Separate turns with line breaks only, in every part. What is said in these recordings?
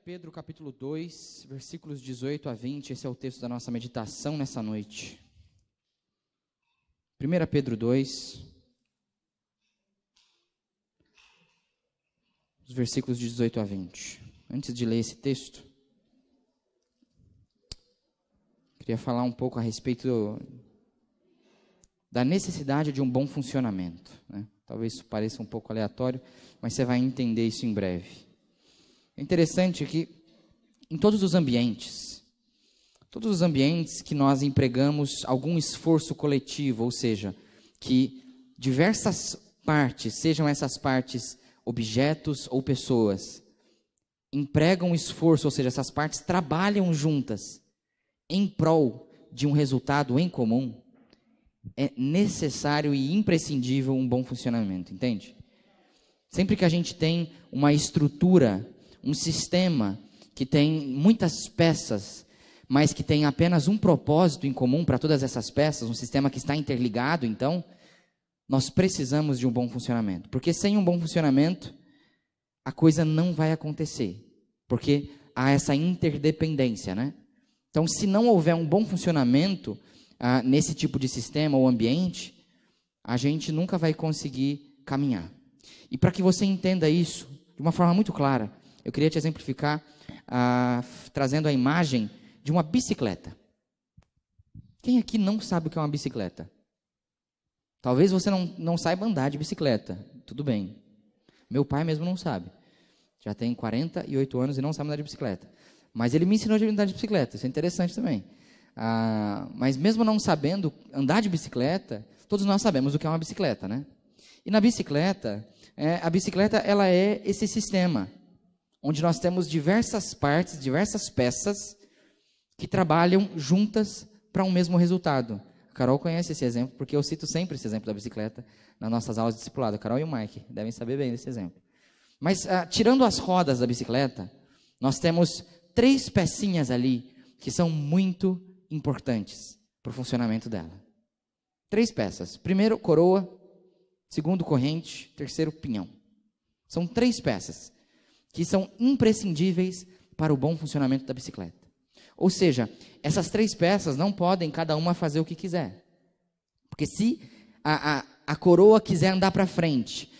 Pedro capítulo 2, versículos 18 a 20, esse é o texto da nossa meditação nessa noite. 1 Pedro 2, os versículos de 18 a 20. Antes de ler esse texto, queria falar um pouco a respeito da necessidade de um bom funcionamento, né? Talvez isso pareça um pouco aleatório, mas você vai entender isso em breve. É interessante que em todos os ambientes que nós empregamos algum esforço coletivo, ou seja, que diversas partes, sejam essas partes objetos ou pessoas, empregam esforço, ou seja, essas partes trabalham juntas em prol de um resultado em comum, é necessário e imprescindível um bom funcionamento, entende? Sempre que a gente tem uma estrutura, um sistema que tem muitas peças, mas que tem apenas um propósito em comum para todas essas peças, um sistema que está interligado, então, nós precisamos de um bom funcionamento. Porque sem um bom funcionamento, a coisa não vai acontecer. Porque há essa interdependência, né? Então, se não houver um bom funcionamento nesse tipo de sistema ou ambiente, a gente nunca vai conseguir caminhar. E para que você entenda isso de uma forma muito clara, eu queria te exemplificar trazendo a imagem de uma bicicleta. Quem aqui não sabe o que é uma bicicleta? Talvez você não saiba andar de bicicleta. Tudo bem. Meu pai mesmo não sabe. Já tem 48 anos e não sabe andar de bicicleta. Mas ele me ensinou a andar de bicicleta. Isso é interessante também. Mas mesmo não sabendo andar de bicicleta, todos nós sabemos o que é uma bicicleta, né? E na bicicleta, a bicicleta ela é esse sistema onde nós temos diversas partes, diversas peças que trabalham juntas para um mesmo resultado. A Carol conhece esse exemplo, porque eu cito sempre esse exemplo da bicicleta nas nossas aulas de discipulado. A Carol e o Mike devem saber bem desse exemplo. Mas, tirando as rodas da bicicleta, nós temos 3 pecinhas ali que são muito importantes para o funcionamento dela. 3 peças. Primeiro, coroa. Segundo, corrente. Terceiro, pinhão. São 3 peças que são imprescindíveis para o bom funcionamento da bicicleta. Ou seja, essas 3 peças não podem cada uma fazer o que quiser. Porque se a coroa quiser andar para frente,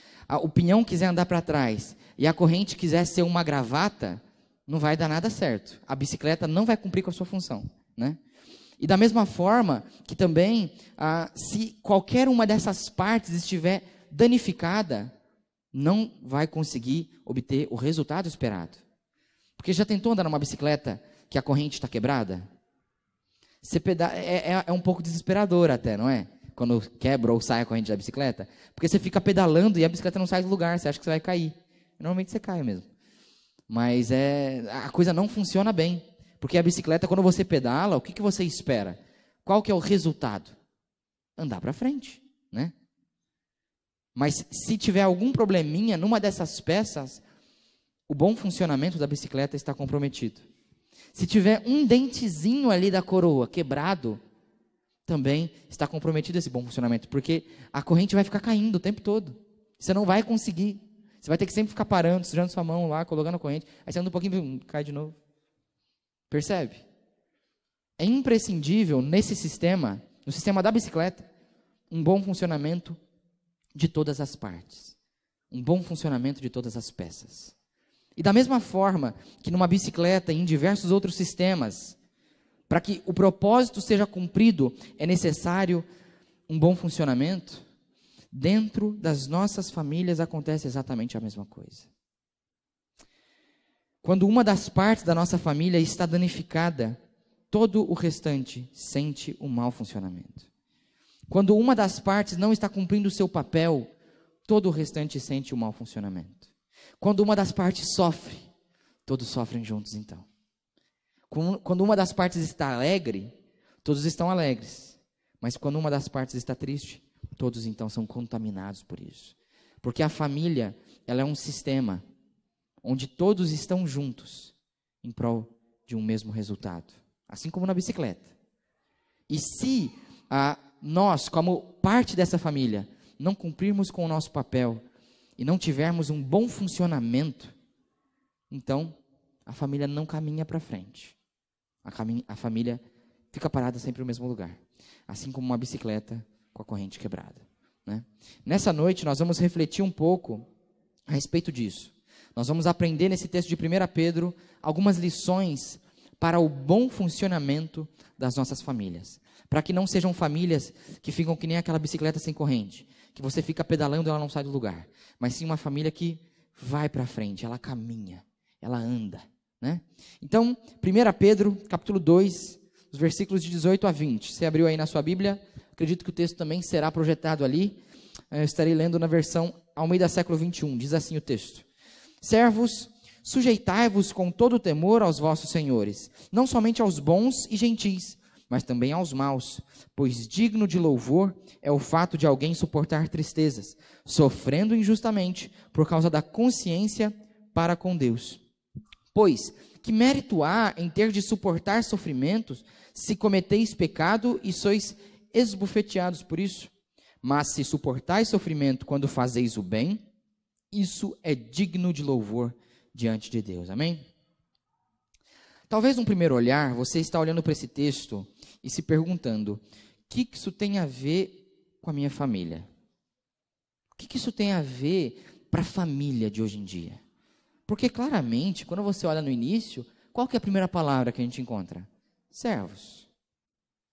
o pinhão quiser andar para trás e a corrente quiser ser uma gravata, não vai dar nada certo. A bicicleta não vai cumprir com a sua função, né? E da mesma forma que também, se qualquer uma dessas partes estiver danificada, não vai conseguir obter o resultado esperado. Porque já tentou andar numa bicicleta que a corrente está quebrada? É um pouco desesperador até, não é? Quando quebra ou sai a corrente da bicicleta. Porque você fica pedalando e a bicicleta não sai do lugar, você acha que você vai cair. Normalmente você cai mesmo. Mas a coisa não funciona bem. Porque a bicicleta, quando você pedala, o que você espera? Qual que é o resultado? Andar para frente, né? Mas se tiver algum probleminha numa dessas peças, o bom funcionamento da bicicleta está comprometido. Se tiver um dentezinho ali da coroa quebrado, também está comprometido esse bom funcionamento, porque a corrente vai ficar caindo o tempo todo. Você não vai conseguir. Você vai ter que sempre ficar parando, sujando sua mão lá, colocando a corrente. Aí você anda um pouquinho, cai de novo. Percebe? É imprescindível nesse sistema, no sistema da bicicleta, um bom funcionamento de todas as partes. Um bom funcionamento de todas as peças. E da mesma forma que numa bicicleta e em diversos outros sistemas, para que o propósito seja cumprido, é necessário um bom funcionamento, dentro das nossas famílias acontece exatamente a mesma coisa. Quando uma das partes da nossa família está danificada, todo o restante sente o mau funcionamento. Quando uma das partes não está cumprindo o seu papel, todo o restante sente o mau funcionamento. Quando uma das partes sofre, todos sofrem juntos então. Quando uma das partes está alegre, todos estão alegres. Mas quando uma das partes está triste, todos então são contaminados por isso. Porque a família, ela é um sistema onde todos estão juntos em prol de um mesmo resultado. Assim como na bicicleta. E se nós, como parte dessa família, não cumprirmos com o nosso papel e não tivermos um bom funcionamento, então a família não caminha para frente. A família fica parada sempre no mesmo lugar. Assim como uma bicicleta com a corrente quebrada, né? Nessa noite nós vamos refletir um pouco a respeito disso. Nós vamos aprender nesse texto de 1 Pedro algumas lições para o bom funcionamento das nossas famílias. Para que não sejam famílias que ficam que nem aquela bicicleta sem corrente, que você fica pedalando e ela não sai do lugar. Mas sim uma família que vai para frente, ela caminha, ela anda, né? Então, 1 Pedro, capítulo 2, os versículos de 18 a 20. Você abriu aí na sua Bíblia, acredito que o texto também será projetado ali. Eu estarei lendo na versão Almeida século 21, diz assim o texto: Servos, sujeitai-vos com todo o temor aos vossos senhores, não somente aos bons e gentis, mas também aos maus, pois digno de louvor é o fato de alguém suportar tristezas, sofrendo injustamente por causa da consciência para com Deus. Pois, que mérito há em ter de suportar sofrimentos, se cometeis pecado e sois esbofeteados por isso? Mas se suportais sofrimento quando fazeis o bem, isso é digno de louvor diante de Deus. Amém? Talvez num primeiro olhar, você está olhando para esse texto e se perguntando, o que isso tem a ver com a minha família? O que isso tem a ver para a família de hoje em dia? Porque claramente, quando você olha no início, qual que é a primeira palavra que a gente encontra? Servos.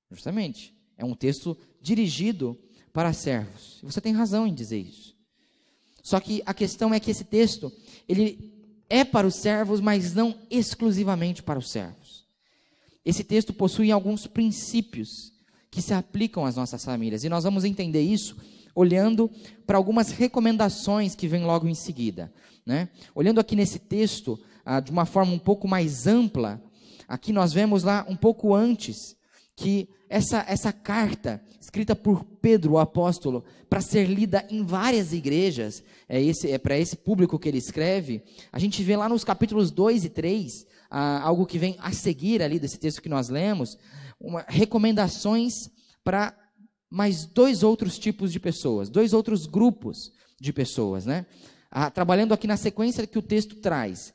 Justamente, é um texto dirigido para servos. E você tem razão em dizer isso. Só que a questão é que esse texto, ele é para os servos, mas não exclusivamente para os servos. Esse texto possui alguns princípios que se aplicam às nossas famílias. E nós vamos entender isso olhando para algumas recomendações que vêm logo em seguida, né? Olhando aqui nesse texto, de uma forma um pouco mais ampla, aqui nós vemos lá um pouco antes, que essa carta, escrita por Pedro, o apóstolo, para ser lida em várias igrejas, é para esse público que ele escreve, a gente vê lá nos capítulos 2 e 3, algo que vem a seguir ali desse texto que nós lemos, recomendações para mais dois outros tipos de pessoas, dois outros grupos de pessoas, né? Trabalhando aqui na sequência que o texto traz.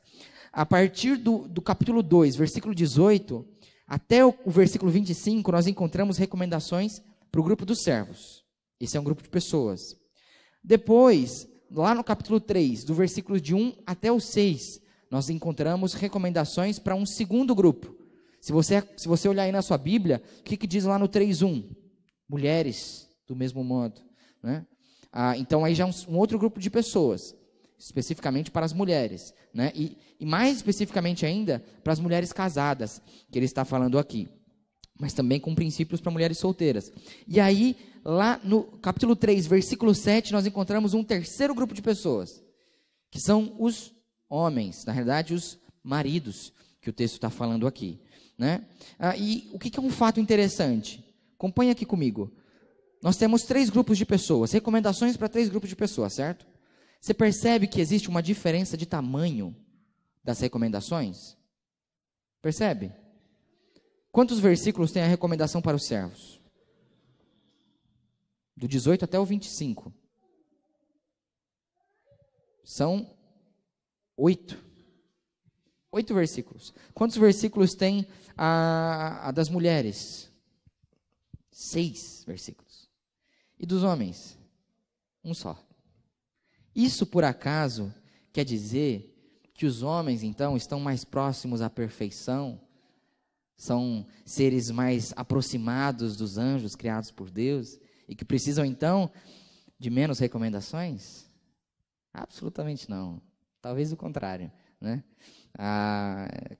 A partir do capítulo 2, versículo 18, até o versículo 25, nós encontramos recomendações para o grupo dos servos. Esse é um grupo de pessoas. Depois, lá no capítulo 3, do versículo de 1 até o 6, nós encontramos recomendações para um segundo grupo. Se você olhar aí na sua Bíblia, o que diz lá no 3:1? Mulheres, do mesmo modo, né? Então aí já é um outro grupo de pessoas, especificamente para as mulheres, né? E mais especificamente ainda, para as mulheres casadas, que ele está falando aqui, mas também com princípios para mulheres solteiras. E aí, lá no capítulo 3, versículo 7, nós encontramos um terceiro grupo de pessoas, que são os homens, na realidade os maridos, que o texto está falando aqui, né? E o que é um fato interessante? Acompanhe aqui comigo. Nós temos 3 grupos de pessoas, recomendações para 3 grupos de pessoas, certo? Você percebe que existe uma diferença de tamanho das recomendações? Percebe? Quantos versículos tem a recomendação para os servos? Do 18 até o 25. São 8. 8 versículos. Quantos versículos tem a das mulheres? 6 versículos. E dos homens? Um só. Isso, por acaso, quer dizer que os homens, então, estão mais próximos à perfeição? São seres mais aproximados dos anjos criados por Deus? E que precisam, então, de menos recomendações? Absolutamente não. Talvez o contrário, né?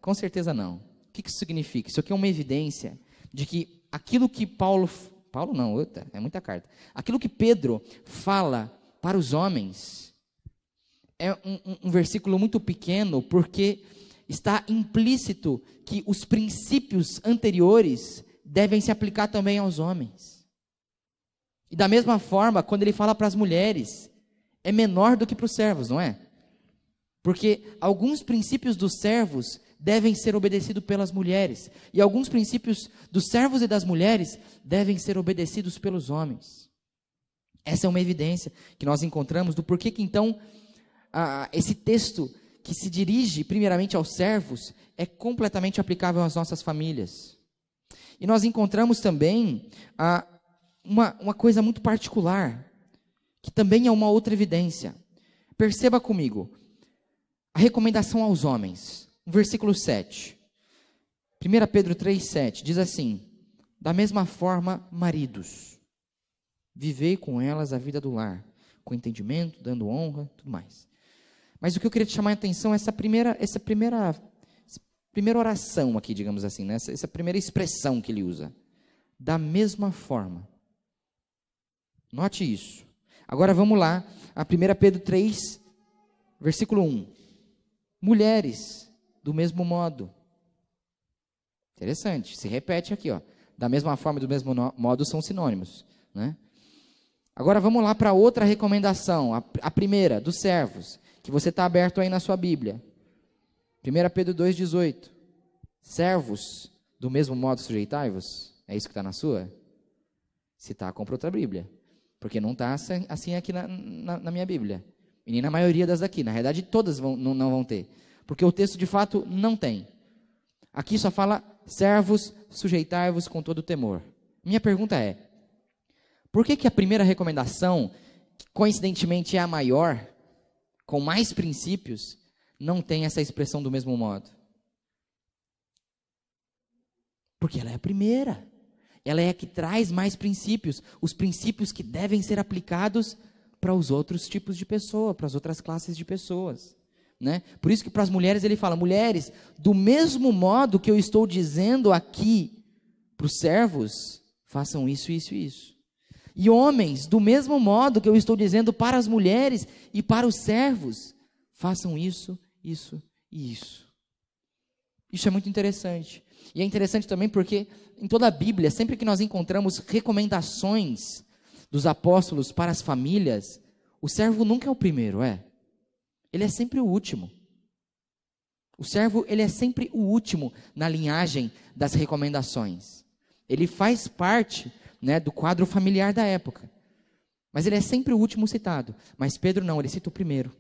Com certeza não. O que isso significa? Isso aqui é uma evidência de que aquilo que Paulo não, é muita carta. Aquilo que Pedro fala para os homens é um versículo muito pequeno, porque está implícito que os princípios anteriores devem se aplicar também aos homens. E da mesma forma, quando ele fala para as mulheres, é menor do que para os servos, não é? Porque alguns princípios dos servos devem ser obedecidos pelas mulheres, e alguns princípios dos servos e das mulheres devem ser obedecidos pelos homens. Essa é uma evidência que nós encontramos do porquê que então esse texto que se dirige primeiramente aos servos é completamente aplicável às nossas famílias. E nós encontramos também uma coisa muito particular, que também é uma outra evidência. Perceba comigo, a recomendação aos homens, versículo 7. 1 Pedro 3,7 diz assim: da mesma forma, maridos, vivei com elas a vida do lar, com entendimento, dando honra, tudo mais. Mas o que eu queria te chamar a atenção é essa primeira oração aqui, digamos assim, né? essa primeira expressão que ele usa. Da mesma forma. Note isso. Agora vamos lá, a 1 Pedro 3, versículo 1. Mulheres, do mesmo modo. Interessante, se repete aqui, ó. Da mesma forma e do mesmo modo são sinônimos, né? Agora vamos lá para outra recomendação, a primeira, dos servos, que você está aberto aí na sua Bíblia. 1 Pedro 2,18. Servos, do mesmo modo sujeitai-vos. É isso que está na sua? Se está, compra outra Bíblia. Porque não está assim aqui na minha Bíblia. E nem na maioria das daqui. Na realidade, todas não vão ter. Porque o texto, de fato, não tem. Aqui só fala, servos, sujeitai-vos com todo temor. Minha pergunta é, por que a primeira recomendação, que coincidentemente é a maior, com mais princípios, não tem essa expressão do mesmo modo? Porque ela é a primeira. Ela é a que traz mais princípios, os princípios que devem ser aplicados para os outros tipos de pessoa, para as outras classes de pessoas, né? Por isso que para as mulheres ele fala, mulheres, do mesmo modo que eu estou dizendo aqui para os servos, façam isso, isso e isso. E homens, do mesmo modo que eu estou dizendo para as mulheres e para os servos, façam isso, isso e isso. Isso é muito interessante. E é interessante também porque em toda a Bíblia, sempre que nós encontramos recomendações dos apóstolos para as famílias, o servo nunca é o primeiro, ele é sempre o último. O servo, ele é sempre o último na linhagem das recomendações. Ele faz parte, né, do quadro familiar da época. Mas ele é sempre o último citado. Mas Pedro não, ele cita o primeiro.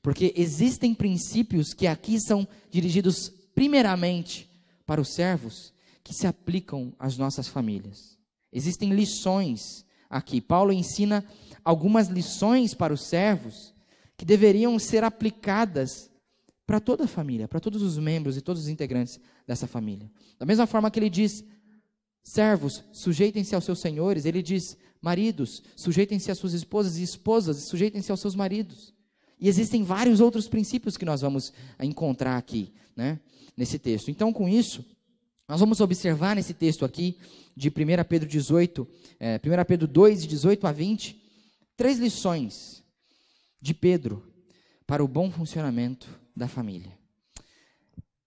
Porque existem princípios que aqui são dirigidos primeiramente para os servos, que se aplicam às nossas famílias. Existem lições aqui. Paulo ensina algumas lições para os servos que deveriam ser aplicadas para toda a família, para todos os membros e todos os integrantes dessa família. Da mesma forma que ele diz, servos, sujeitem-se aos seus senhores, ele diz, maridos, sujeitem-se às suas esposas, e esposas, sujeitem-se aos seus maridos. E existem vários outros princípios que nós vamos encontrar aqui, né, nesse texto. Então, com isso, nós vamos observar nesse texto aqui, de 1 Pedro 18, 1 Pedro 2, de 18 a 20, 3 lições de Pedro para o bom funcionamento da família.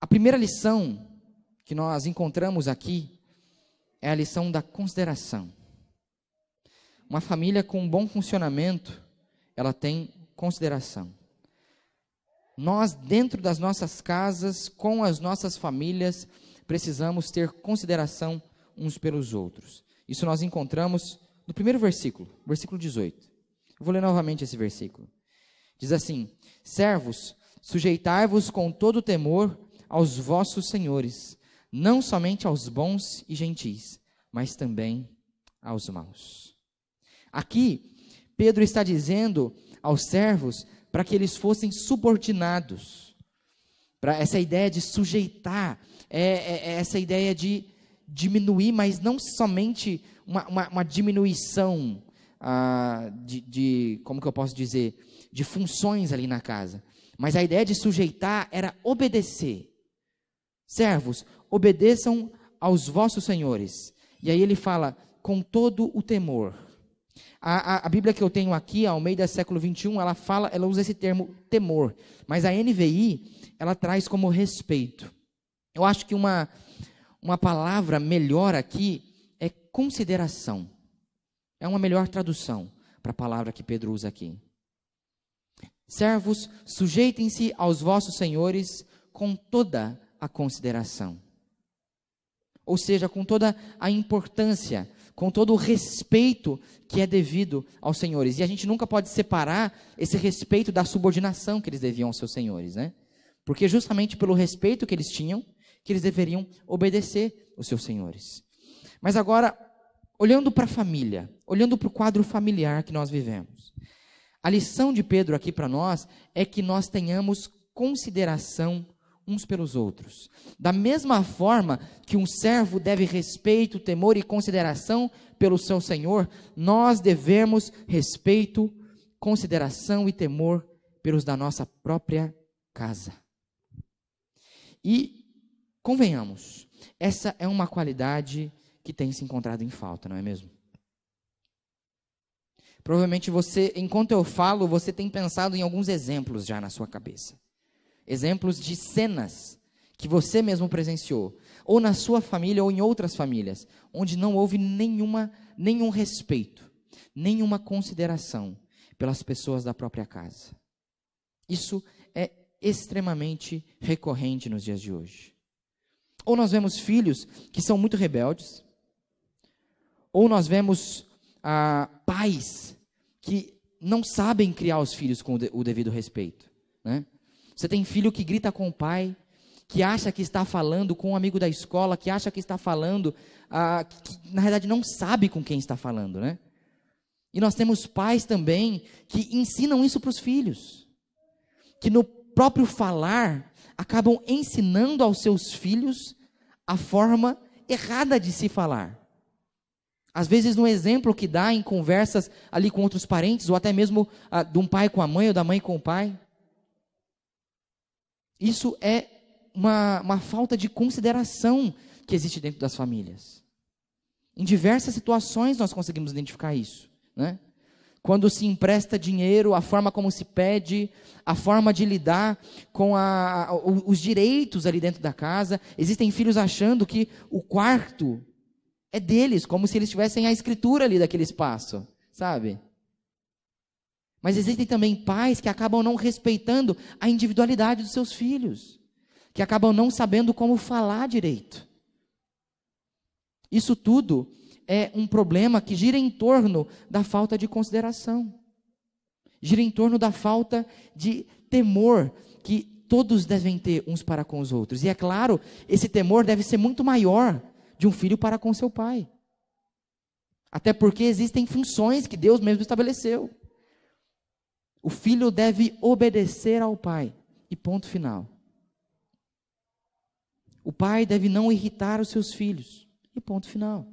A primeira lição que nós encontramos aqui é a lição da consideração. Uma família com um bom funcionamento, ela tem consideração. Nós, dentro das nossas casas, com as nossas famílias, precisamos ter consideração uns pelos outros. Isso nós encontramos no primeiro versículo, versículo 18. Eu vou ler novamente esse versículo. Diz assim, servos, sujeitai-vos com todo temor aos vossos senhores, não somente aos bons e gentis, mas também aos maus. Aqui, Pedro está dizendo aos servos para que eles fossem subordinados. Para essa ideia de sujeitar, essa ideia de diminuir, mas não somente uma diminuição como que eu posso dizer, de funções ali na casa. Mas a ideia de sujeitar era obedecer. Servos, obedeçam aos vossos senhores. E aí ele fala, com todo o temor. A Bíblia que eu tenho aqui, a Almeida século 21, ela usa esse termo temor. Mas a NVI, ela traz como respeito. Eu acho que uma palavra melhor aqui é consideração. É uma melhor tradução para a palavra que Pedro usa aqui. Servos, sujeitem-se aos vossos senhores com toda a consideração. Ou seja, com toda a importância, com todo o respeito que é devido aos senhores. E a gente nunca pode separar esse respeito da subordinação que eles deviam aos seus senhores, né? Porque justamente pelo respeito que eles tinham, que eles deveriam obedecer os seus senhores. Mas agora, olhando para a família, olhando para o quadro familiar que nós vivemos, a lição de Pedro aqui para nós é que nós tenhamos consideração uns pelos outros. Da mesma forma que um servo deve respeito, temor e consideração pelo seu senhor, nós devemos respeito, consideração e temor pelos da nossa própria casa. E, convenhamos, essa é uma qualidade que tem se encontrado em falta, não é mesmo? Provavelmente você, enquanto eu falo, você tem pensado em alguns exemplos já na sua cabeça. Exemplos de cenas que você mesmo presenciou, ou na sua família ou em outras famílias, onde não houve nenhum respeito, nenhuma consideração pelas pessoas da própria casa. Isso é extremamente recorrente nos dias de hoje. Ou nós vemos filhos que são muito rebeldes, ou nós vemos pais que não sabem criar os filhos com o devido respeito, né? Você tem filho que grita com o pai, que acha que está falando com um amigo da escola, que acha que está falando, que na verdade não sabe com quem está falando, né? E nós temos pais também que ensinam isso para os filhos, que no próprio falar acabam ensinando aos seus filhos a forma errada de se falar. Às vezes no exemplo que dá em conversas ali com outros parentes, ou até mesmo de um pai com a mãe ou da mãe com o pai. Isso é uma falta de consideração que existe dentro das famílias. Em diversas situações nós conseguimos identificar isso, né? Quando se empresta dinheiro, a forma como se pede, a forma de lidar com os direitos ali dentro da casa. Existem filhos achando que o quarto é deles, como se eles tivessem a escritura ali daquele espaço, sabe? Mas existem também pais que acabam não respeitando a individualidade dos seus filhos, que acabam não sabendo como falar direito. Isso tudo é um problema que gira em torno da falta de consideração, gira em torno da falta de temor que todos devem ter uns para com os outros. E é claro, esse temor deve ser muito maior de um filho para com seu pai. Até porque existem funções que Deus mesmo estabeleceu. O filho deve obedecer ao pai, e ponto final. O pai deve não irritar os seus filhos, e ponto final.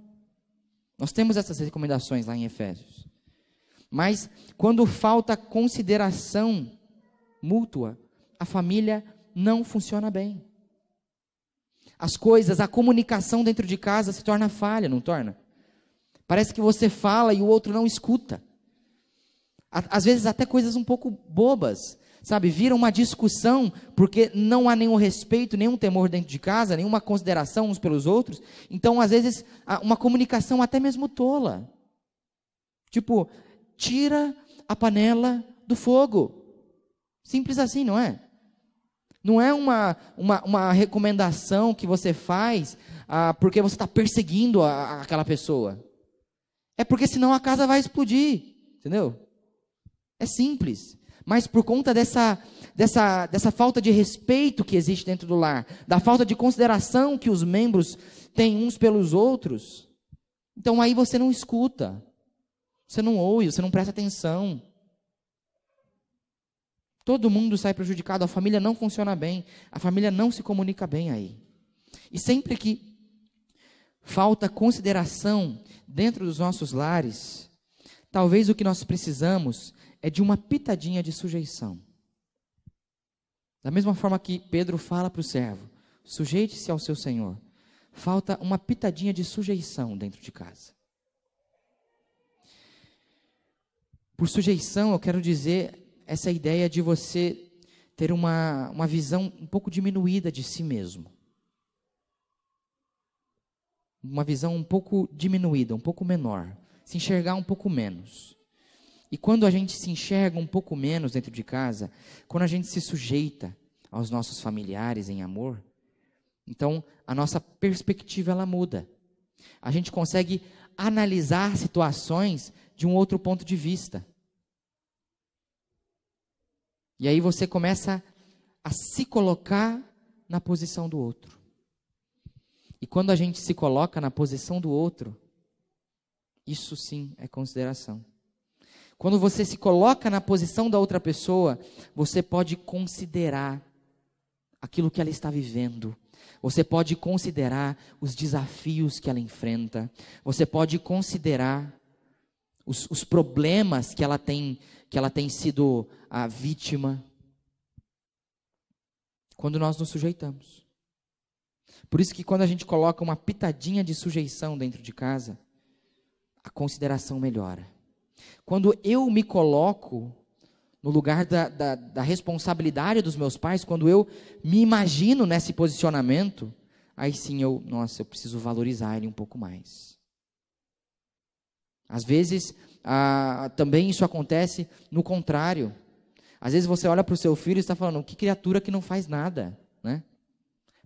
Nós temos essas recomendações lá em Efésios. Mas, quando falta consideração mútua, a família não funciona bem. As coisas, a comunicação dentro de casa se torna falha, não torna? Parece que você fala e o outro não escuta. Às vezes até coisas um pouco bobas, sabe? Vira uma discussão porque não há nenhum respeito, nenhum temor dentro de casa, nenhuma consideração uns pelos outros. Então, às vezes, uma comunicação até mesmo tola. Tipo, tira a panela do fogo. Simples assim, não é? Não é uma recomendação que você faz porque você está perseguindo aquela pessoa. É porque senão a casa vai explodir, entendeu? É simples, mas por conta dessa falta de respeito que existe dentro do lar, da falta de consideração que os membros têm uns pelos outros, então aí você não escuta, você não ouve, você não presta atenção. Todo mundo sai prejudicado, a família não funciona bem, a família não se comunica bem aí. E sempre que falta consideração dentro dos nossos lares, talvez o que nós precisamos é de uma pitadinha de sujeição. Da mesma forma que Pedro fala para o servo, sujeite-se ao seu Senhor, falta uma pitadinha de sujeição dentro de casa. Por sujeição, eu quero dizer essa ideia de você ter uma visão um pouco diminuída de si mesmo. Uma visão um pouco diminuída, um pouco menor. Se enxergar um pouco menos. E quando a gente se enxerga um pouco menos dentro de casa, quando a gente se sujeita aos nossos familiares em amor, então a nossa perspectiva ela muda. A gente consegue analisar situações de um outro ponto de vista. E aí você começa a se colocar na posição do outro. E quando a gente se coloca na posição do outro, isso sim é consideração. Quando você se coloca na posição da outra pessoa, você pode considerar aquilo que ela está vivendo. Você pode considerar os desafios que ela enfrenta. Você pode considerar os problemas que ela tem sido a vítima. Quando nós nos sujeitamos. Por isso que quando a gente coloca uma pitadinha de sujeição dentro de casa, a consideração melhora. Quando eu me coloco no lugar da responsabilidade dos meus pais, quando eu me imagino nesse posicionamento, aí sim eu preciso valorizar ele um pouco mais. Às vezes, também isso acontece no contrário. Às vezes você olha para o seu filho e está falando, que criatura que não faz nada, né?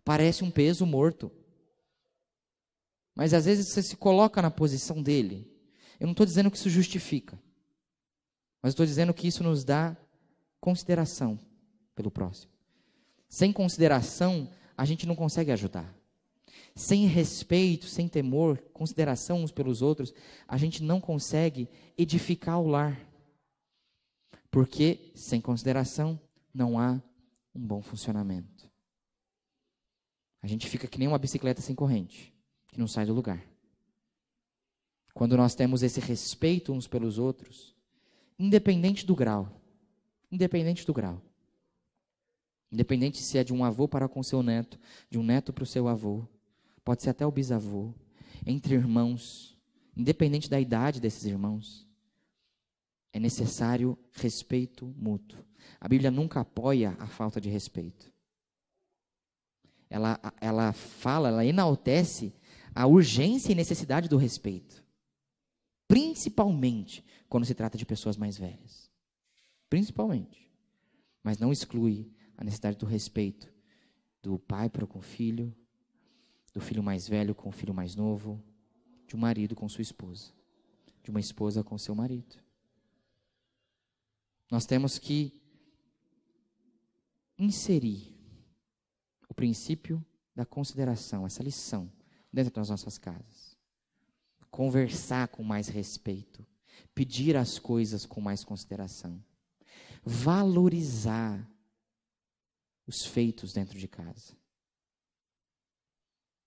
Parece um peso morto. Mas às vezes você se coloca na posição dele. Eu não estou dizendo que isso justifica. Mas estou dizendo que isso nos dá consideração pelo próximo. Sem consideração, a gente não consegue ajudar. Sem respeito, sem temor, consideração uns pelos outros, a gente não consegue edificar o lar. Porque sem consideração não há um bom funcionamento. A gente fica que nem uma bicicleta sem corrente, que não sai do lugar. Quando nós temos esse respeito uns pelos outros, independente do grau, independente se é de um avô para com seu neto, de um neto para o seu avô, pode ser até o bisavô, entre irmãos, independente da idade desses irmãos, é necessário respeito mútuo. A Bíblia nunca apoia a falta de respeito. Ela enaltece a urgência e necessidade do respeito. Principalmente quando se trata de pessoas mais velhas. Principalmente. Mas não exclui a necessidade do respeito do pai para com o filho, do filho mais velho com o filho mais novo, de um marido com sua esposa, de uma esposa com seu marido. Nós temos que inserir o princípio da consideração, essa lição, dentro das nossas casas. Conversar com mais respeito, pedir as coisas com mais consideração, valorizar os feitos dentro de casa.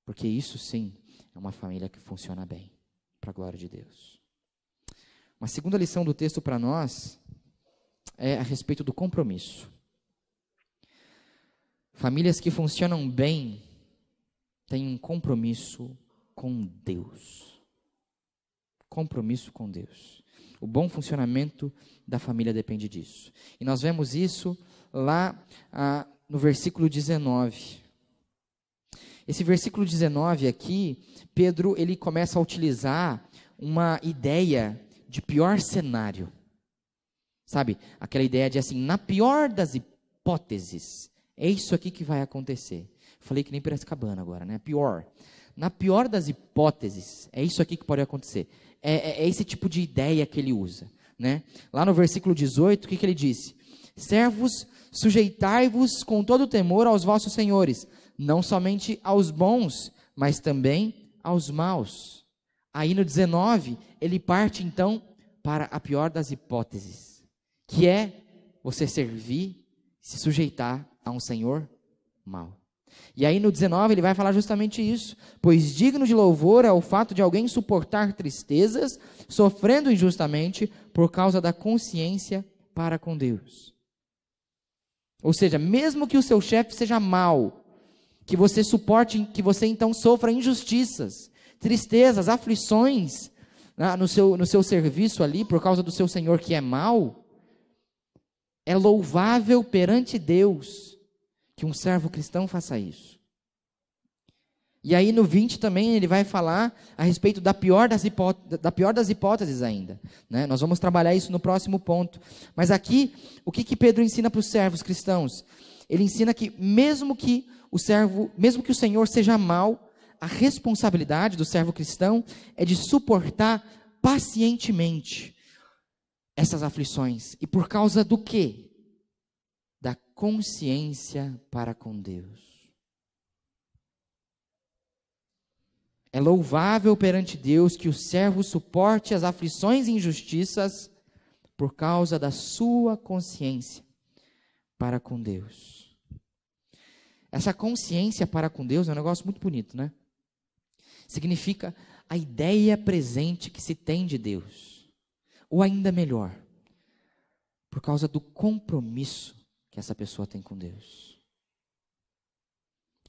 Porque isso sim é uma família que funciona bem, para a glória de Deus. Uma segunda lição do texto para nós é a respeito do compromisso. Famílias que funcionam bem têm um compromisso com Deus. Compromisso com Deus. O bom funcionamento da família depende disso. E nós vemos isso lá no versículo 19. Esse versículo 19 aqui, Pedro ele começa a utilizar uma ideia de pior cenário. Sabe, aquela ideia de assim, na pior das hipóteses, é isso aqui que vai acontecer. Falei que nem Piracicabana agora, né? Pior. Na pior das hipóteses, é isso aqui que pode acontecer. É esse tipo de ideia que ele usa, né? Lá no versículo 18, o que ele disse? Servos, sujeitai-vos com todo temor aos vossos senhores, não somente aos bons, mas também aos maus. Aí no 19, ele parte então para a pior das hipóteses, que é você servir, se sujeitar a um senhor mau. E aí no 19 ele vai falar justamente isso. Pois digno de louvor é o fato de alguém suportar tristezas, sofrendo injustamente por causa da consciência para com Deus. Ou seja, mesmo que o seu chefe seja mau, que você suporte, que você então sofra injustiças, tristezas, aflições no seu serviço ali, por causa do seu senhor que é mau, é louvável perante Deus que um servo cristão faça isso. E aí no 20 também ele vai falar a respeito da pior das hipóteses ainda, né? Nós vamos trabalhar isso no próximo ponto. Mas aqui, o que Pedro ensina para os servos cristãos? Ele ensina que mesmo que o senhor seja mau, a responsabilidade do servo cristão é de suportar pacientemente essas aflições. E por causa do quê? Da consciência para com Deus. É louvável perante Deus que o servo suporte as aflições e injustiças por causa da sua consciência para com Deus. Essa consciência para com Deus é um negócio muito bonito, né? Significa a ideia presente que se tem de Deus. Ou ainda melhor, por causa do compromisso que essa pessoa tem com Deus.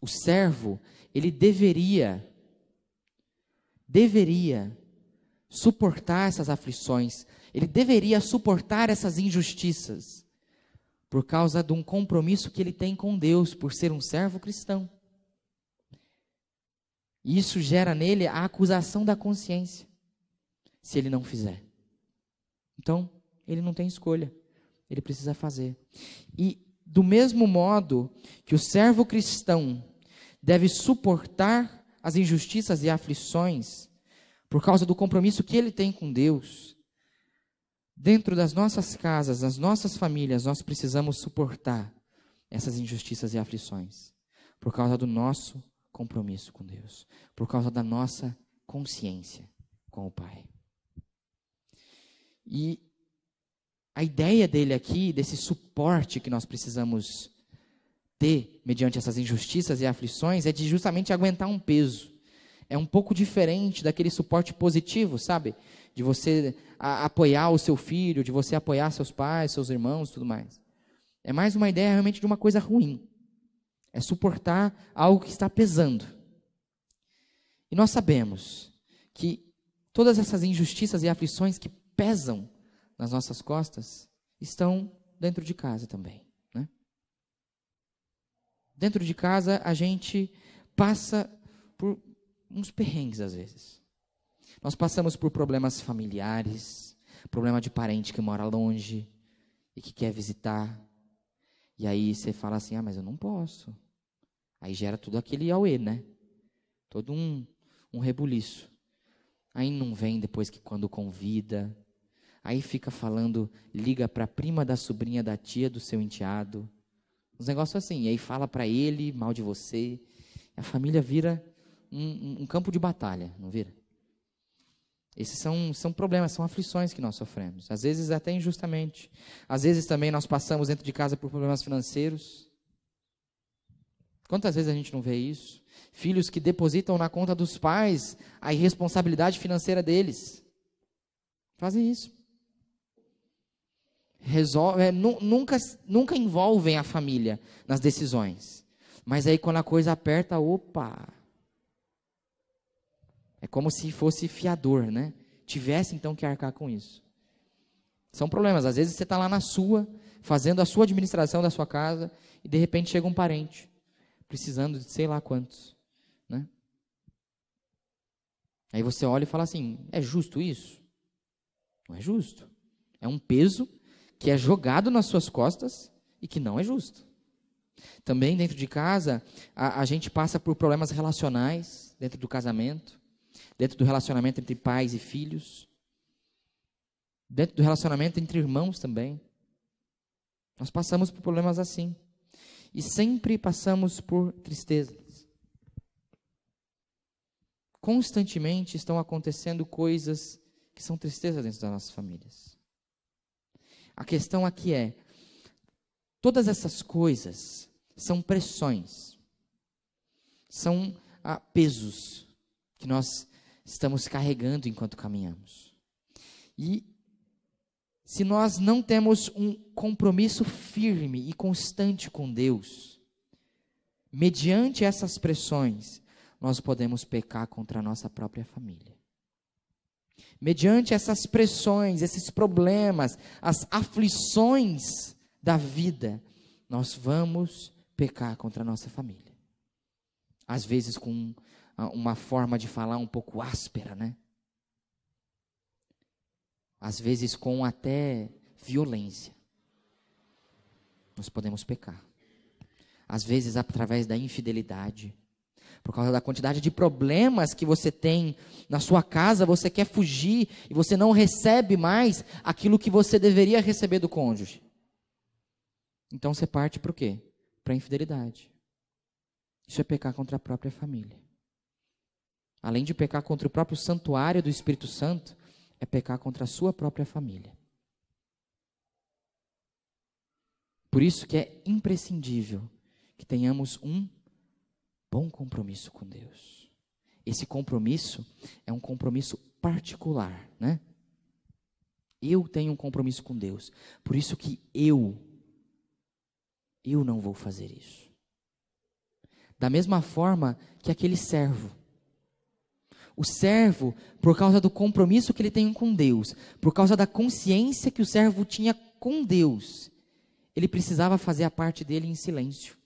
O servo, ele deveria suportar essas aflições, ele deveria suportar essas injustiças, por causa de um compromisso que ele tem com Deus, por ser um servo cristão. E isso gera nele a acusação da consciência, se ele não fizer. Então, ele não tem escolha, ele precisa fazer. E do mesmo modo que o servo cristão deve suportar as injustiças e aflições, por causa do compromisso que ele tem com Deus, dentro das nossas casas, das nossas famílias, nós precisamos suportar essas injustiças e aflições, por causa do nosso compromisso com Deus, por causa da nossa consciência com o Pai. E a ideia dele aqui, desse suporte que nós precisamos ter mediante essas injustiças e aflições, é de justamente aguentar um peso. É um pouco diferente daquele suporte positivo, sabe? De você apoiar o seu filho, de você apoiar seus pais, seus irmãos, tudo mais. É mais uma ideia realmente de uma coisa ruim. É suportar algo que está pesando. E nós sabemos que todas essas injustiças e aflições que pesam nas nossas costas estão dentro de casa também. Dentro de casa, a gente passa por uns perrengues às vezes. Nós passamos por problemas familiares, problema de parente que mora longe e que quer visitar. E aí você fala assim, mas eu não posso. Aí gera tudo aquele auê, né? Todo um rebuliço. Aí não vem depois que quando convida. Aí fica falando, liga para a prima da sobrinha da tia do seu enteado. Uns negócios assim, e aí fala para ele mal de você, a família vira um campo de batalha, não vira? Esses são problemas, são aflições que nós sofremos, às vezes até injustamente. Às vezes também nós passamos dentro de casa por problemas financeiros. Quantas vezes a gente não vê isso? Filhos que depositam na conta dos pais a irresponsabilidade financeira deles. Fazem isso. Nunca envolvem a família nas decisões. Mas aí quando a coisa aperta, opa! É como se fosse fiador, né? Tivesse então que arcar com isso. São problemas. Às vezes você está lá na sua, fazendo a sua administração da sua casa, e de repente chega um parente, precisando de sei lá quantos, né? Aí você olha e fala assim, é justo isso? Não é justo. É um peso que é jogado nas suas costas e que não é justo. Também dentro de casa, a gente passa por problemas relacionais, dentro do casamento, dentro do relacionamento entre pais e filhos, dentro do relacionamento entre irmãos também. Nós passamos por problemas assim. E sempre passamos por tristezas. Constantemente estão acontecendo coisas que são tristezas dentro das nossas famílias. A questão aqui é, todas essas coisas são pressões, são pesos que nós estamos carregando enquanto caminhamos. E se nós não temos um compromisso firme e constante com Deus, mediante essas pressões, nós podemos pecar contra a nossa própria família. Mediante essas pressões, esses problemas, as aflições da vida, nós vamos pecar contra a nossa família. Às vezes com uma forma de falar um pouco áspera, né? Às vezes com até violência. Nós podemos pecar. Às vezes através da infidelidade. Por causa da quantidade de problemas que você tem na sua casa, você quer fugir e você não recebe mais aquilo que você deveria receber do cônjuge. Então você parte para o quê? Para a infidelidade. Isso é pecar contra a própria família. Além de pecar contra o próprio santuário do Espírito Santo, é pecar contra a sua própria família. Por isso que é imprescindível que tenhamos um bom compromisso com Deus. Esse compromisso é um compromisso particular, né? Eu tenho um compromisso com Deus. Por isso que eu não vou fazer isso. Da mesma forma que aquele servo. O servo, por causa do compromisso que ele tem com Deus, por causa da consciência que o servo tinha com Deus, ele precisava fazer a parte dele em silêncio.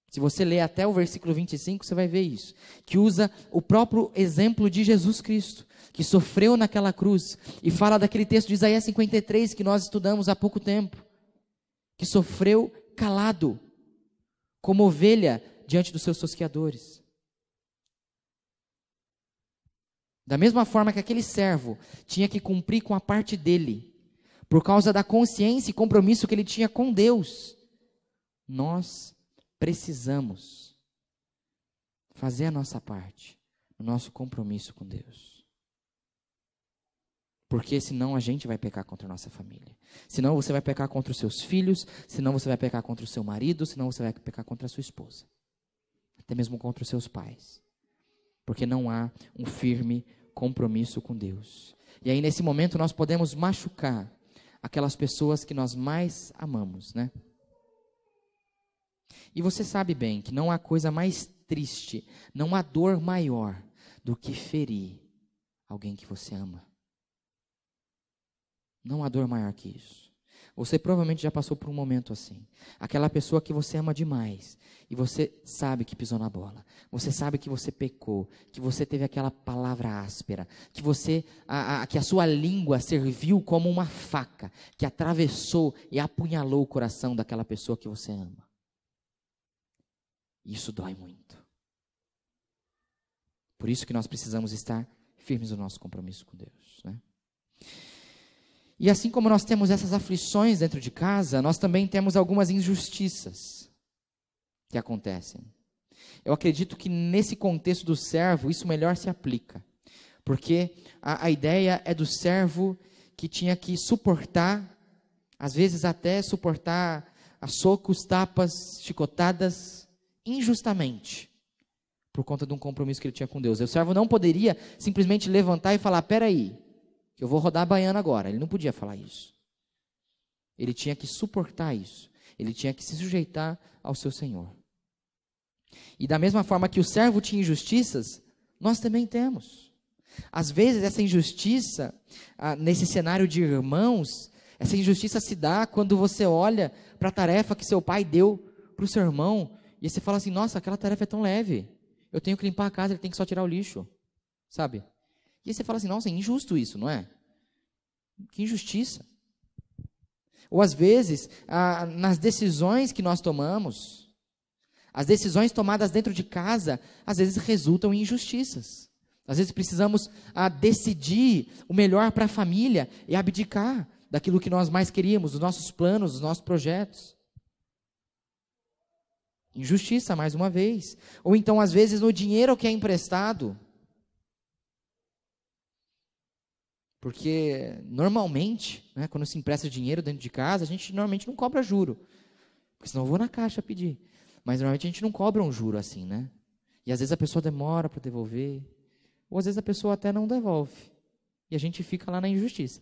Se você ler até o versículo 25, você vai ver isso. Que usa o próprio exemplo de Jesus Cristo, que sofreu naquela cruz. E fala daquele texto de Isaías 53, que nós estudamos há pouco tempo. Que sofreu calado, como ovelha diante dos seus tosqueadores. Da mesma forma que aquele servo tinha que cumprir com a parte dele, por causa da consciência e compromisso que ele tinha com Deus, nós precisamos fazer a nossa parte, o nosso compromisso com Deus. Porque senão a gente vai pecar contra a nossa família. Senão você vai pecar contra os seus filhos, senão você vai pecar contra o seu marido, senão você vai pecar contra a sua esposa. Até mesmo contra os seus pais. Porque não há um firme compromisso com Deus. E aí nesse momento nós podemos machucar aquelas pessoas que nós mais amamos, né? E você sabe bem que não há coisa mais triste, não há dor maior do que ferir alguém que você ama. Não há dor maior que isso. Você provavelmente já passou por um momento assim. Aquela pessoa que você ama demais e você sabe que pisou na bola. Você sabe que você pecou, que você teve aquela palavra áspera, que que a sua língua serviu como uma faca que atravessou e apunhalou o coração daquela pessoa que você ama. Isso dói muito. Por isso que nós precisamos estar firmes no nosso compromisso com Deus, né? E assim como nós temos essas aflições dentro de casa, nós também temos algumas injustiças que acontecem. Eu acredito que nesse contexto do servo, isso melhor se aplica. Porque a ideia é do servo que tinha que suportar, às vezes até suportar a socos, tapas, chicotadas, injustamente, por conta de um compromisso que ele tinha com Deus. O servo não poderia simplesmente levantar e falar, peraí, eu vou rodar a baiana agora. Ele não podia falar isso. Ele tinha que suportar isso. Ele tinha que se sujeitar ao seu Senhor. E da mesma forma que o servo tinha injustiças, nós também temos. Às vezes essa injustiça, nesse cenário de irmãos, essa injustiça se dá quando você olha para a tarefa que seu pai deu para o seu irmão, e você fala assim, nossa, aquela tarefa é tão leve. Eu tenho que limpar a casa, ele tem que só tirar o lixo. Sabe? E aí você fala assim, nossa, é injusto isso, não é? Que injustiça. Ou às vezes, nas decisões que nós tomamos, as decisões tomadas dentro de casa, às vezes resultam em injustiças. Às vezes precisamos decidir o melhor para a família e abdicar daquilo que nós mais queríamos, dos nossos planos, dos nossos projetos. Injustiça, mais uma vez. Ou então, às vezes, no dinheiro que é emprestado. Porque, normalmente, né, quando se empresta dinheiro dentro de casa, a gente normalmente não cobra juro. Porque senão eu vou na caixa pedir. Mas, normalmente, a gente não cobra um juro assim, né? E, às vezes, a pessoa demora para devolver. Ou, às vezes, a pessoa até não devolve. E a gente fica lá na injustiça.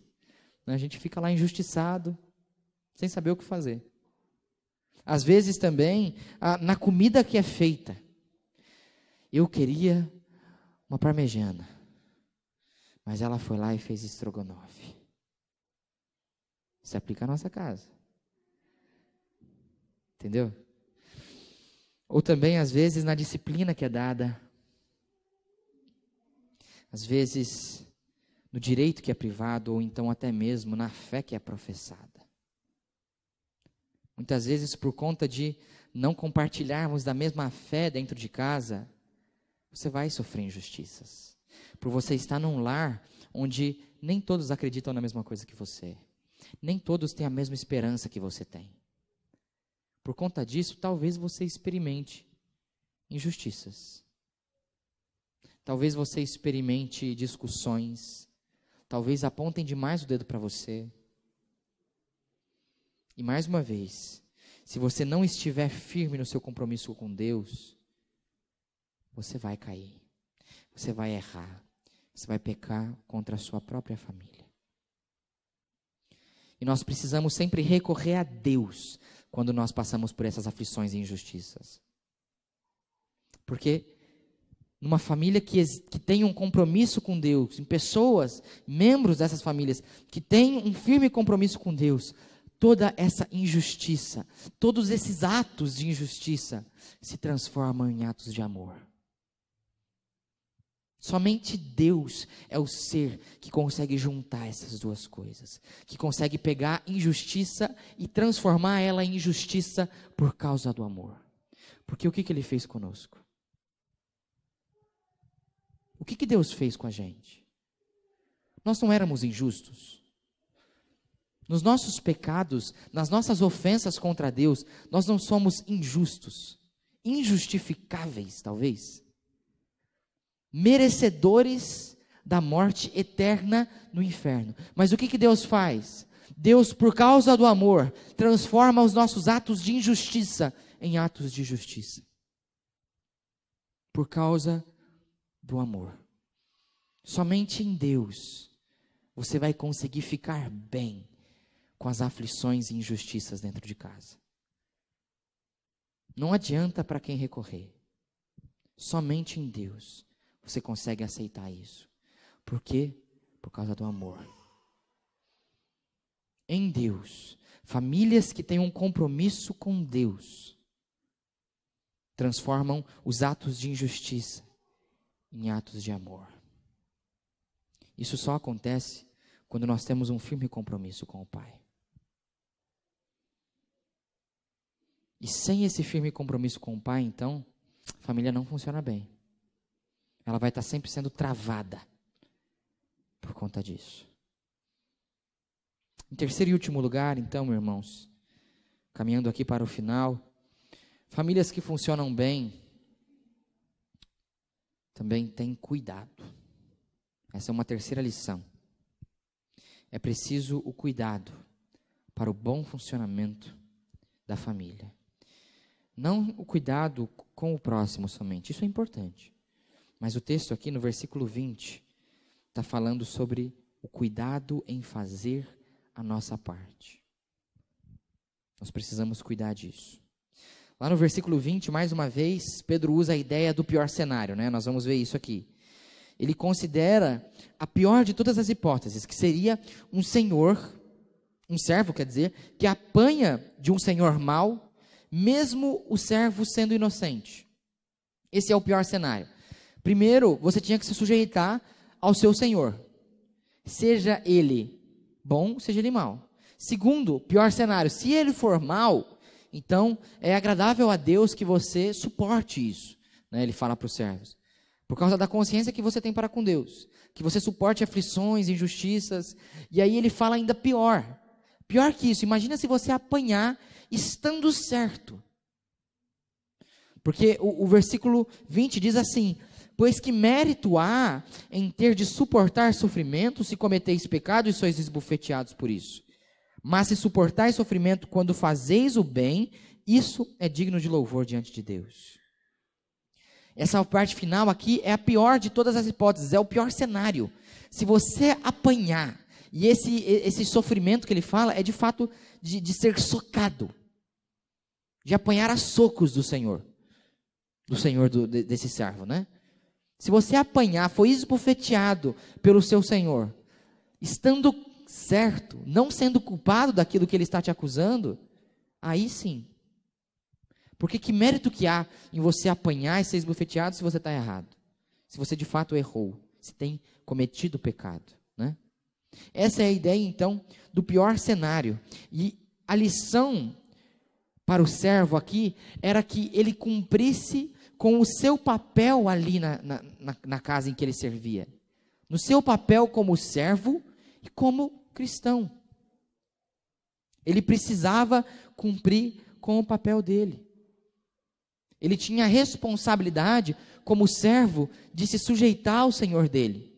Né? A gente fica lá injustiçado, sem saber o que fazer. Às vezes, também, na comida que é feita. Eu queria uma parmegiana. Mas ela foi lá e fez estrogonofe. Se aplica à nossa casa. Entendeu? Ou também, às vezes, na disciplina que é dada. Às vezes, no direito que é privado, ou então até mesmo na fé que é professada. Muitas vezes, por conta de não compartilharmos da mesma fé dentro de casa, você vai sofrer injustiças. Por você estar num lar onde nem todos acreditam na mesma coisa que você. Nem todos têm a mesma esperança que você tem. Por conta disso, talvez você experimente injustiças. Talvez você experimente discussões. Talvez apontem demais o dedo para você. E mais uma vez, se você não estiver firme no seu compromisso com Deus, você vai cair. Você vai errar. Você vai pecar contra a sua própria família. E nós precisamos sempre recorrer a Deus quando nós passamos por essas aflições e injustiças. Porque numa família que tem um compromisso com Deus, em pessoas, membros dessas famílias, que têm um firme compromisso com Deus, toda essa injustiça, todos esses atos de injustiça se transformam em atos de amor. Somente Deus é o ser que consegue juntar essas duas coisas, que consegue pegar injustiça e transformar ela em justiça por causa do amor. Porque o que Ele fez conosco? O que Deus fez com a gente? Nós não éramos injustos. Nos nossos pecados, nas nossas ofensas contra Deus, nós não somos injustos, injustificáveis, talvez. Merecedores da morte eterna no inferno. Mas o que Deus faz? Deus, por causa do amor, transforma os nossos atos de injustiça em atos de justiça. Por causa do amor. Somente em Deus você vai conseguir ficar bem com as aflições e injustiças dentro de casa. Não adianta para quem recorrer. Somente em Deus você consegue aceitar isso. Por quê? Por causa do amor. Em Deus, famílias que têm um compromisso com Deus transformam os atos de injustiça em atos de amor. Isso só acontece quando nós temos um firme compromisso com o Pai. E sem esse firme compromisso com o Pai, então, a família não funciona bem. Ela vai estar sempre sendo travada por conta disso. Em terceiro e último lugar, então, meus irmãos, caminhando aqui para o final, famílias que funcionam bem também têm cuidado. Essa é uma terceira lição. É preciso o cuidado para o bom funcionamento da família. Não o cuidado com o próximo somente, isso é importante. Mas o texto aqui no versículo 20 está falando sobre o cuidado em fazer a nossa parte. Nós precisamos cuidar disso. Lá no versículo 20, mais uma vez, Pedro usa a ideia do pior cenário, né? Nós vamos ver isso aqui. Ele considera a pior de todas as hipóteses, que seria um servo, quer dizer, que apanha de um senhor mau, mesmo o servo sendo inocente. Esse é o pior cenário. Primeiro, você tinha que se sujeitar ao seu senhor. Seja ele bom, seja ele mau. Segundo, pior cenário, se ele for mau, então é agradável a Deus que você suporte isso. Né? Ele fala para os servos. Por causa da consciência que você tem para com Deus. Que você suporte aflições, injustiças. E aí ele fala ainda pior. Pior que isso, imagina se você apanhar estando certo. Porque o versículo 20 diz assim: pois que mérito há em ter de suportar sofrimento se cometeis pecado e sois esbofeteados por isso? Mas se suportais sofrimento quando fazeis o bem, isso é digno de louvor diante de Deus. Essa parte final aqui é a pior de todas as hipóteses, é o pior cenário. Se você apanhar, e esse sofrimento que ele fala é de fato de ser socado, de apanhar a socos do Senhor desse servo, né? Se você apanhar, foi esbofeteado pelo seu Senhor, estando certo, não sendo culpado daquilo que ele está te acusando, aí sim. Porque que mérito que há em você apanhar e ser esbofeteado se você está errado? Se você de fato errou, se tem cometido pecado, né? Essa é a ideia então do pior cenário. E a lição para o servo aqui era que ele cumprisse com o seu papel ali na casa em que ele servia. No seu papel como servo e como cristão. Ele precisava cumprir com o papel dele. Ele tinha a responsabilidade, como servo, de se sujeitar ao Senhor dele.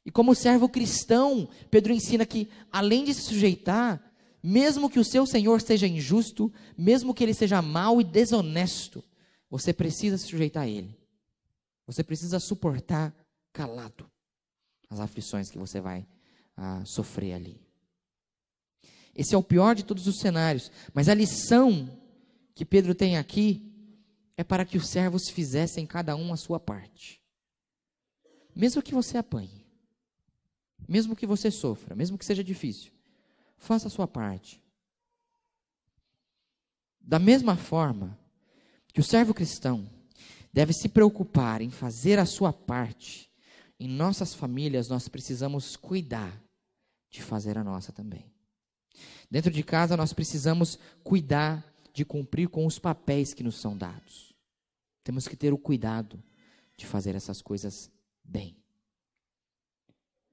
E como servo cristão, Pedro ensina que, além de se sujeitar, mesmo que o seu Senhor seja injusto, mesmo que ele seja mau e desonesto, você precisa se sujeitar a ele. Você precisa suportar calado as aflições que você vai sofrer ali. Esse é o pior de todos os cenários, mas a lição que Pedro tem aqui é para que os servos fizessem cada um a sua parte. Mesmo que você apanhe, mesmo que você sofra, mesmo que seja difícil, faça a sua parte. Da mesma forma que o servo cristão deve se preocupar em fazer a sua parte, em nossas famílias nós precisamos cuidar de fazer a nossa também. Dentro de casa nós precisamos cuidar de cumprir com os papéis que nos são dados. Temos que ter o cuidado de fazer essas coisas bem.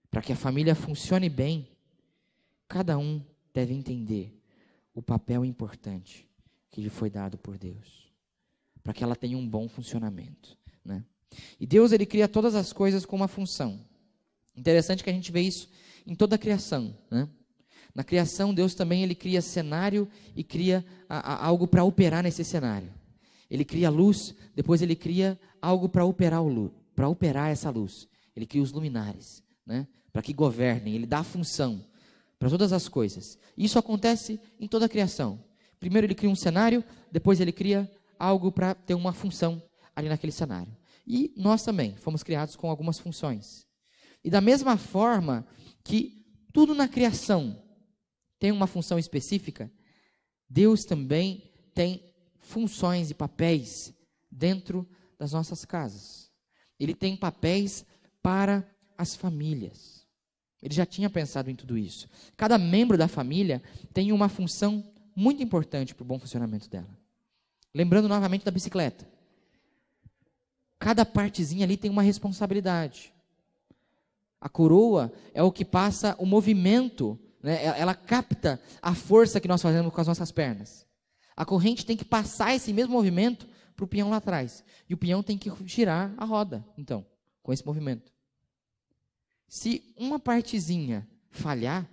Para que a família funcione bem, cada um deve entender o papel importante que lhe foi dado por Deus, para que ela tenha um bom funcionamento, né? E Deus, ele cria todas as coisas com uma função. Interessante que a gente vê isso em toda a criação, né? Na criação, Deus também ele cria cenário e cria algo para operar nesse cenário. Ele cria luz, depois ele cria algo para operar essa luz. Ele cria os luminares, né? Para que governem, ele dá a função para todas as coisas. Isso acontece em toda a criação. Primeiro ele cria um cenário, depois ele cria algo para ter uma função ali naquele cenário. E nós também fomos criados com algumas funções. E da mesma forma que tudo na criação tem uma função específica, Deus também tem funções e papéis dentro das nossas casas. Ele tem papéis para as famílias. Ele já tinha pensado em tudo isso. Cada membro da família tem uma função muito importante para o bom funcionamento dela. Lembrando novamente da bicicleta. Cada partezinha ali tem uma responsabilidade. A coroa é o que passa o movimento, né? Ela capta a força que nós fazemos com as nossas pernas. A corrente tem que passar esse mesmo movimento para o peão lá atrás. E o peão tem que girar a roda, então, com esse movimento. Se uma partezinha falhar,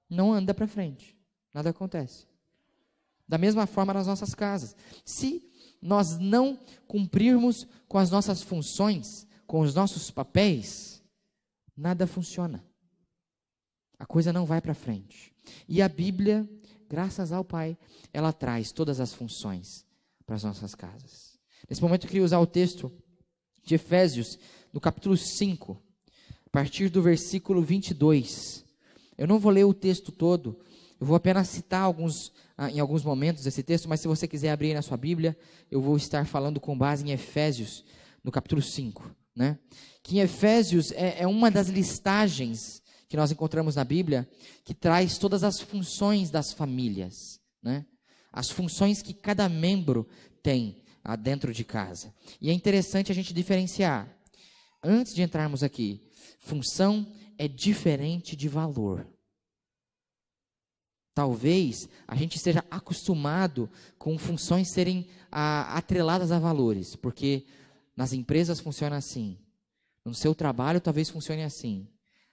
não anda para frente. Nada acontece. Da mesma forma nas nossas casas. Se nós não cumprirmos com as nossas funções, com os nossos papéis, nada funciona. A coisa não vai para frente. E a Bíblia, graças ao Pai, ela traz todas as funções para as nossas casas. Nesse momento eu queria usar o texto de Efésios, no capítulo 5, a partir do versículo 22. Eu não vou ler o texto todo, eu vou apenas citar em alguns momentos esse texto, mas se você quiser abrir aí na sua Bíblia, eu vou estar falando com base em Efésios, no capítulo 5. Né? Que em Efésios é uma das listagens que nós encontramos na Bíblia, que traz todas as funções das famílias, né? As funções que cada membro tem dentro de casa. E é interessante a gente diferenciar. Antes de entrarmos aqui, função é diferente de valor. Talvez a gente esteja acostumado com funções serem atreladas a valores, porque nas empresas funciona assim, no seu trabalho talvez funcione assim.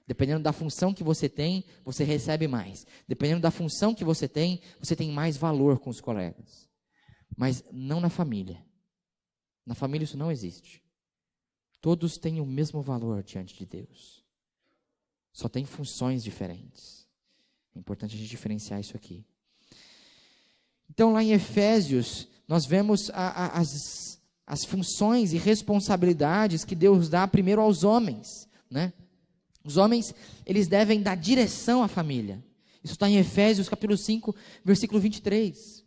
Dependendo da função que você tem, você recebe mais. Dependendo da função que você tem mais valor com os colegas. Mas não na família. Na família isso não existe. Todos têm o mesmo valor diante de Deus. Só tem funções diferentes. É importante a gente diferenciar isso aqui. Então lá em Efésios, nós vemos as funções e responsabilidades que Deus dá primeiro aos homens, né? Os homens, eles devem dar direção à família. Isso está em Efésios capítulo 5, versículo 23.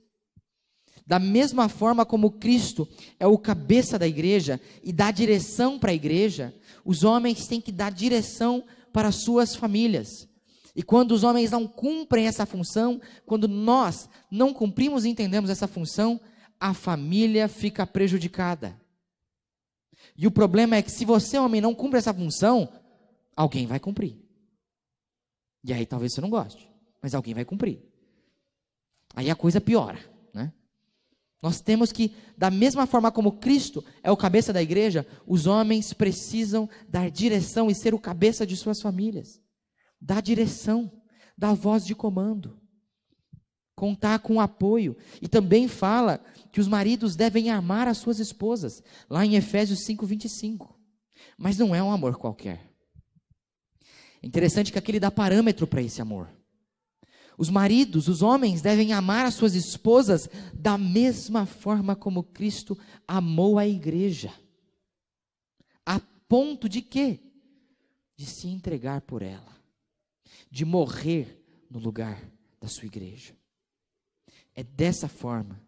Da mesma forma como Cristo é o cabeça da igreja e dá direção para a igreja, os homens têm que dar direção para as suas famílias. E quando os homens não cumprem essa função, quando nós não cumprimos e entendemos essa função, a família fica prejudicada. E o problema é que se você, homem, não cumpre essa função, alguém vai cumprir. E aí talvez você não goste, mas alguém vai cumprir. Aí a coisa piora, né? Nós temos que, da mesma forma como Cristo é o cabeça da igreja, os homens precisam dar direção e ser o cabeça de suas famílias. Dar direção, dar voz de comando, contar com apoio. E também fala que os maridos devem amar as suas esposas, lá em Efésios 5:25. Mas não é um amor qualquer. É interessante que aqui ele dá parâmetro para esse amor. Os maridos, os homens, devem amar as suas esposas da mesma forma como Cristo amou a igreja. A ponto de quê? De se entregar por ela. De morrer no lugar da sua igreja. É dessa forma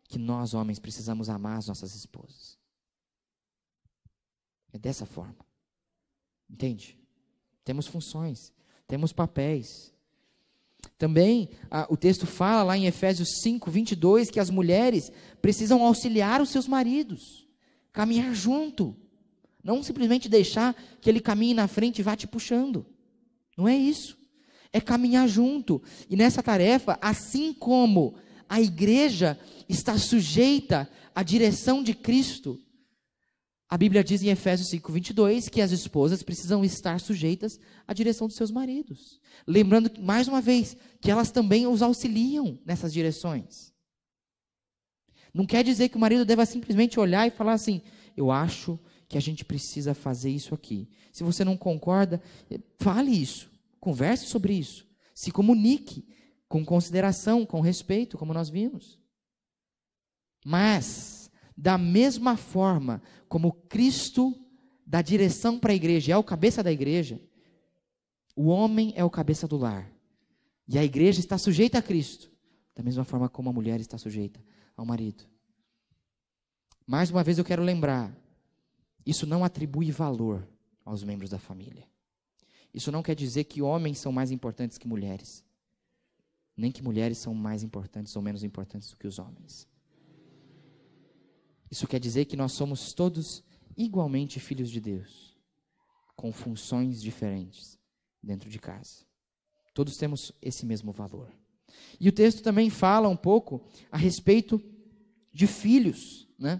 que nós, homens, precisamos amar as nossas esposas. É dessa forma. Entende? Temos funções, temos papéis. Também o texto fala lá em Efésios 5:22 que as mulheres precisam auxiliar os seus maridos, caminhar junto, não simplesmente deixar que ele caminhe na frente e vá te puxando. Não é isso, é caminhar junto. E nessa tarefa, assim como a igreja está sujeita à direção de Cristo, a Bíblia diz em Efésios 5:22 que as esposas precisam estar sujeitas à direção dos seus maridos. Lembrando, mais uma vez, que elas também os auxiliam nessas direções. Não quer dizer que o marido deva simplesmente olhar e falar assim: eu acho que a gente precisa fazer isso aqui. Se você não concorda, fale isso, converse sobre isso, se comunique com consideração, com respeito, como nós vimos. Mas, da mesma forma como Cristo dá direção para a igreja, é o cabeça da igreja, o homem é o cabeça do lar. E a igreja está sujeita a Cristo, da mesma forma como a mulher está sujeita ao marido. Mais uma vez eu quero lembrar, isso não atribui valor aos membros da família. Isso não quer dizer que homens são mais importantes que mulheres, nem que mulheres são mais importantes ou menos importantes do que os homens. Isso quer dizer que nós somos todos igualmente filhos de Deus, com funções diferentes dentro de casa. Todos temos esse mesmo valor. E o texto também fala um pouco a respeito de filhos, né?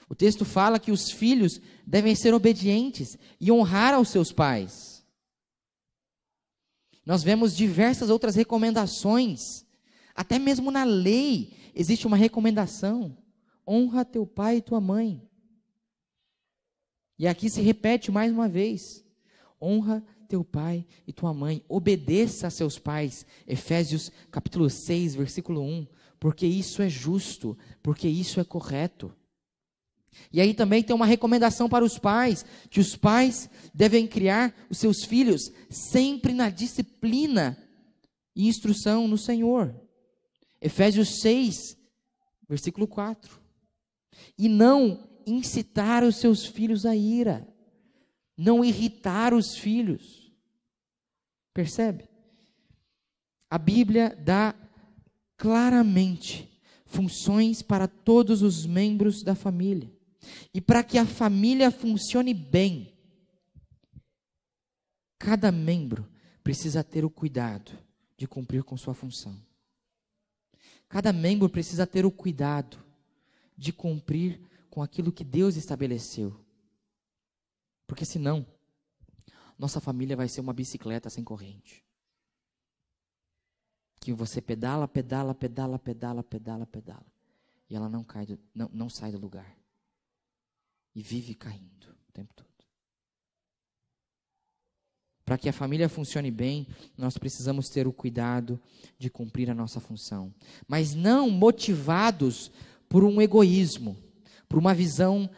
O texto fala que os filhos devem ser obedientes e honrar aos seus pais. Nós vemos diversas outras recomendações, até mesmo na lei existe uma recomendação: honra teu pai e tua mãe. E aqui se repete mais uma vez: honra teu pai e tua mãe, obedeça a seus pais. Efésios capítulo 6, versículo 1, porque isso é justo, porque isso é correto. E aí também tem uma recomendação para os pais, que os pais devem criar os seus filhos sempre na disciplina e instrução no Senhor. Efésios 6, versículo 4. E não incitar os seus filhos à ira, não irritar os filhos. Percebe? A Bíblia dá claramente funções para todos os membros da família. E para que a família funcione bem, cada membro precisa ter o cuidado de cumprir com sua função. Cada membro precisa ter o cuidado de cumprir com aquilo que Deus estabeleceu. Porque senão, nossa família vai ser uma bicicleta sem corrente. Que você pedala, pedala, pedala, pedala, pedala, pedala. E ela não sai do lugar. E vive caindo o tempo todo. Para que a família funcione bem, nós precisamos ter o cuidado de cumprir a nossa função. Mas não motivados por um egoísmo, por uma visão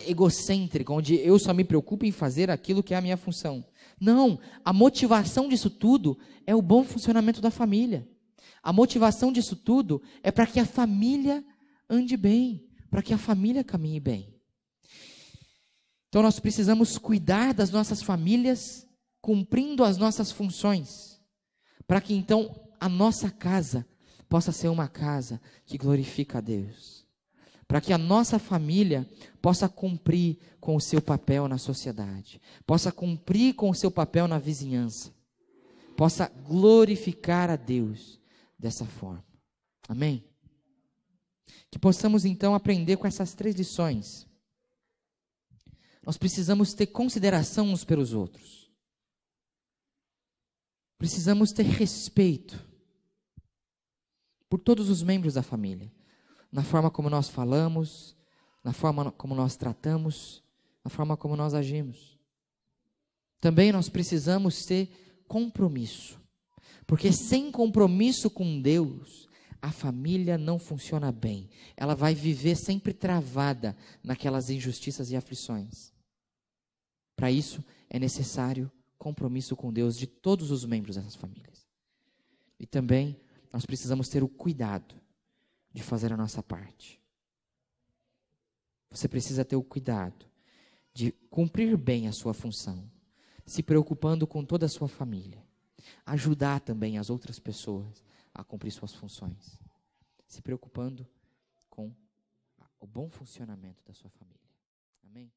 egocêntrica, onde eu só me preocupo em fazer aquilo que é a minha função. Não, a motivação disso tudo é o bom funcionamento da família. A motivação disso tudo é para que a família ande bem, para que a família caminhe bem. Então nós precisamos cuidar das nossas famílias, cumprindo as nossas funções, para que então a nossa casa possa ser uma casa que glorifica a Deus. Para que a nossa família possa cumprir com o seu papel na sociedade, possa cumprir com o seu papel na vizinhança, possa glorificar a Deus dessa forma. Amém? Que possamos então aprender com essas 3 lições. Nós precisamos ter consideração uns pelos outros. Precisamos ter respeito por todos os membros da família. Na forma como nós falamos, na forma como nós tratamos, na forma como nós agimos. Também nós precisamos ter compromisso. Porque sem compromisso com Deus, a família não funciona bem. Ela vai viver sempre travada naquelas injustiças e aflições. Para isso, é necessário compromisso com Deus de todos os membros dessas famílias. E também, nós precisamos ter o cuidado de fazer a nossa parte. Você precisa ter o cuidado de cumprir bem a sua função, se preocupando com toda a sua família. Ajudar também as outras pessoas a cumprir suas funções, se preocupando com o bom funcionamento da sua família. Amém?